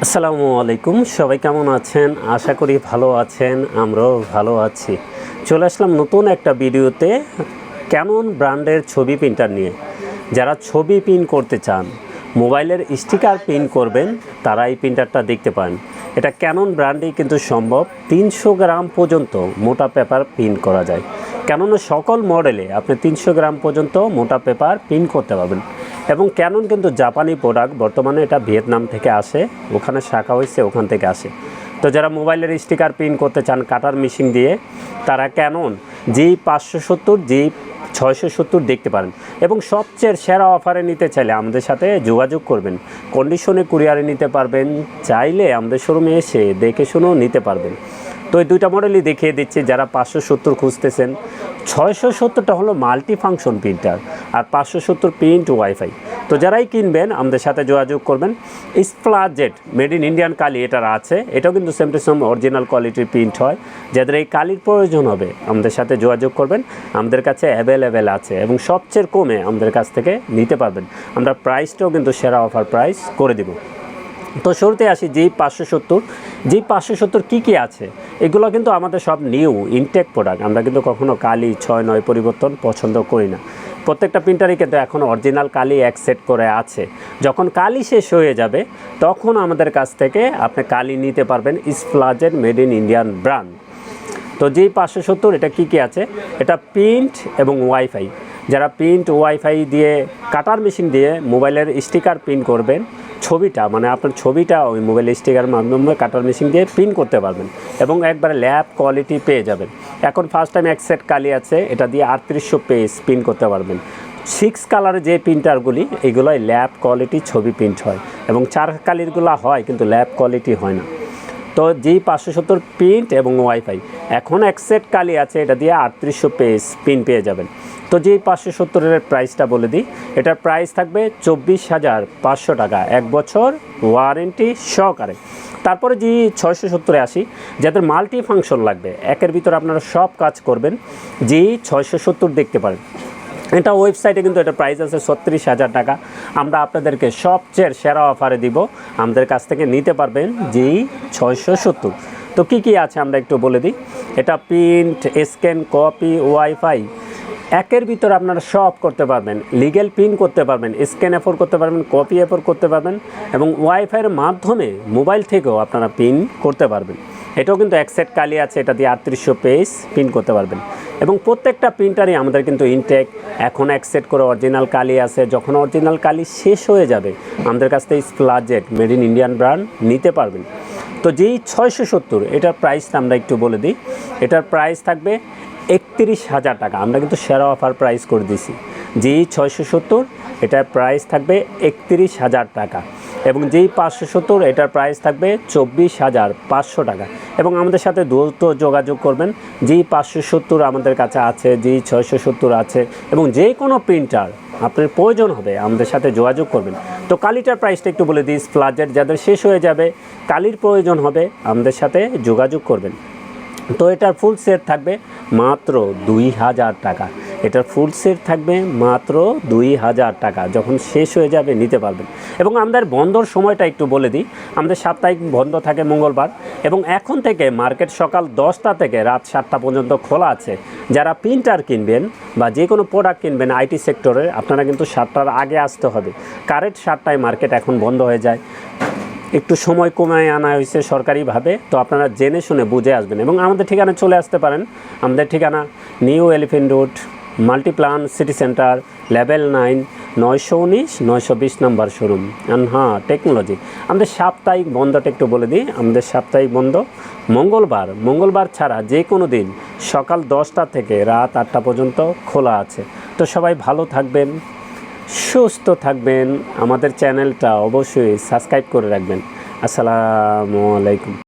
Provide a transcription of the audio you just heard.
আসসালামু আলাইকুম, সবাই কেমন আছেন? আশা করি ভালো আছেন, আমরাও ভালো আছি। চলে আসলাম নতুন একটা ভিডিওতে ক্যানন ব্র্যান্ডের ছবি প্রিন্টার নিয়ে। যারা ছবি প্রিন্ট করতে চান, মোবাইলের স্টিকার প্রিন্ট করবেন, তারা এই প্রিন্টারটা দেখতে পান। এটা ক্যানন ব্র্যান্ডেই কিন্তু সম্ভব। 300 গ্রাম পর্যন্ত মোটা পেপার প্রিন্ট করা যায়। ক্যাননের সকল মডেলে আপনি 300 গ্রাম পর্যন্ত মোটা পেপার প্রিন্ট করতে পারবেন। এবং ক্যানন কিন্তু জাপানি প্রোডাক্ট, বর্তমানে এটা ভিয়েতনাম থেকে আসে, ওখানে শাখা হয়েছে, ওখান থেকে আসে। তো যারা মোবাইলের স্টিকার প্রিন্ট করতে চান কাটার মেশিন দিয়ে, তারা ক্যানন G570 G670 দেখতে পারেন। এবং সবচেয়ে সেরা অফারে নিতে চাইলে আমাদের সাথে যোগাযোগ করবেন। কন্ডিশনে কুরিয়ারে নিতে পারবেন, চাইলে আমাদের শোরুমে এসে দেখে শুনেও নিতে পারবেন। তো এই দুইটা মডেলই দেখিয়ে দিচ্ছি। যারা 570 খুঁজতেছেন, 670টা হলো মাল্টি ফাংশন প্রিন্টার, আর 570 প্রিন্ট ওয়াইফাই। তো যারাই কিনবেন আমাদের সাথে যোগাযোগ করবেন। স্প্লাজেট মেড ইন ইন্ডিয়ান কালি এটার আছে, এটাও কিন্তু সেম টু সেম অরিজিনাল কোয়ালিটির প্রিন্ট হয়। যাদের এই কালির প্রয়োজন হবে আমাদের সাথে যোগাযোগ করবেন, আমাদের কাছে অ্যাভেলেবেল আছে এবং সবচেয়ে কমে আমাদের কাছ থেকে নিতে পারবেন। আমরা প্রাইসটাও কিন্তু সেরা অফার প্রাইস করে দিব। তো শুরুতে আসি G570 কী আছে। এগুলো কিন্তু আমাদের সব নিউ ইনটেক প্রোডাক্ট। আমরা কিন্তু কখনও কালি 6-9 পরিবর্তন পছন্দ করি না। প্রত্যেকটা প্রিন্টারই কিন্তু এখন অরিজিনাল কালি এক সেট করে আছে। যখন কালি শেষ হয়ে যাবে তখন আমাদের কাছ থেকে আপনি কালি নিতে পারবেন। স্প্লাজেট মেড ইন ইন্ডিয়ান ব্র্যান্ড। তো G570 এটা কী আছে, এটা প্রিন্ট এবং ওয়াইফাই। যারা প্রিন্ট ওয়াইফাই দিয়ে কাটার মেশিন দিয়ে মোবাইলের স্টিকার প্রিন্ট করবেন, ছবিটা মানে আপনার ছবিটা ওই মোবাইল স্টিকারের মাধ্যমে কাটার মেশিন দিয়ে প্রিন্ট করতে পারবেন এবং একবারে ল্যাব কোয়ালিটি পেয়ে যাবেন। এখন ফার্স্ট টাইম এক সেট কালি আছে, এটা দিয়ে 3800 পেজ প্রিন্ট করতে পারবেন। 6 কালারের যে প্রিন্টারগুলি, এগুলোই ল্যাব কোয়ালিটি ছবি প্রিন্ট হয় এবং 4 কালিরগুলো হয় কিন্তু ল্যাব কোয়ালিটি হয় না। তো G570 প্রিন্ট এবং ওয়াইফাই এখন এক সেট কালি আছে, এটা দিয়ে 3800 পেজ প্রিন্ট পেয়ে যাবেন। তো G570-এর প্রাইসটা বলে দিই। এটার প্রাইস থাকবে 24,500 টাকা, 1 বছর ওয়ারেন্টি সহকারে। তারপরে G670-এ আসি। যাদের মাল্টি ফাংশন লাগবে, একের ভিতরে আপনারা সব কাজ করবেন, G670 দেখতে পারেন। এটা ওয়েবসাইটে কিন্তু এটা প্রাইস আছে 36,000 টাকা। আমরা আপনাদেরকে সবচেয়ে সেরা অফারে দিব, আমাদের কাছ থেকে নিতে পারবেন G670। তো কী আছে আমরা একটু বলে দিই। এটা প্রিন্ট, স্ক্যান, কপি, ওয়াইফাই, একের ভিতরে আপনারা সব করতে পারবেন। লিগ্যাল প্রিন্ট করতে পারবেন, স্ক্যান এফোর করতে পারবেন, কপি এফোর করতে পারবেন এবং ওয়াইফাইয়ের মাধ্যমে মোবাইল থেকেও আপনারা প্রিন্ট করতে পারবেন। এটাও কিন্তু এক সেট কালি আছে, এটা দিয়ে 3800 পেজ প্রিন্ট করতে পারবেন। এবং প্রত্যেকটা প্রিন্টারই আমাদের কিন্তু ইনটেক। এখন এক সেট করে অরিজিনাল কালি আছে, যখন অরিজিনাল কালি শেষ হয়ে যাবে আমাদের কাছ থেকে স্প্লাজেট মেড ইন ইন্ডিয়ান ব্র্যান্ড নিতে পারবেন। তো G670 এটার প্রাইসটা আমরা একটু বলে দিই। এটার প্রাইস থাকবে 31,000 টাকা। আমরা কিন্তু সেরা অফার প্রাইস করে দিছি। G670 এটার প্রাইস থাকবে 31,000 টাকা এবং G570 এটার প্রাইস থাকবে 24,500 টাকা। এবং আমাদের সাথে দ্রুত যোগাযোগ করবেন। G570 আমাদের কাছে আছে, G670 আছে এবং যে কোনো প্রিন্টার আপনার প্রয়োজন হবে আমাদের সাথে যোগাযোগ করবেন। তো কালিটার প্রাইসটা একটু বলে দিই। স্প্লাজেট যাদের শেষ হয়ে যাবে, কালির প্রয়োজন হবে, আমাদের সাথে যোগাযোগ করবেন। তো এটার ফুল সেট থাকবে মাত্র 2,000 টাকা। এটার ফুল সেট থাকবে মাত্র 2,000 টাকা। যখন শেষ হয়ে যাবে নিতে পারবেন। এবং আমাদের বন্ধর সময়টা একটু বলে দিই। আমাদের সাপ্তাহিক বন্ধ থাকে মঙ্গলবার এবং এখন থেকে মার্কেট সকাল 10টা থেকে রাত 7টা পর্যন্ত খোলা আছে। যারা প্রিন্টার কিনবেন বা যে কোনো প্রোডাক্ট কিনবেন আইটি সেক্টরে, আপনারা কিন্তু 7টার আগে আসতে হবে। কারেক্ট 7টায় মার্কেট এখন বন্ধ হয়ে যায়। একটু সময় কমায় আনা হয়েছে সরকারিভাবে। তো আপনারা জেনে শুনে বুঝে আসবেন এবং আমাদের ঠিকানা চলে আসতে পারেন। আমাদের ঠিকানা new elephant road, Multiplan city centre, level 9, 919-920 নম্বর শোরুম। হ্যাঁ, টেকনোলজি। আমাদের সাপ্তাহিক বন্ধটা একটু বলে দিই। আমাদের সাপ্তাহিক বন্ধ মঙ্গলবার ছাড়া যে কোনো দিন সকাল 10টা থেকে রাত 8টা পর্যন্ত খোলা আছে। তো সবাই ভালো থাকবেন, সুস্থ থাকবেন। আমাদের চ্যানেলটা অবশ্যই সাবস্ক্রাইব করে রাখবেন। আসসালামু আলাইকুম।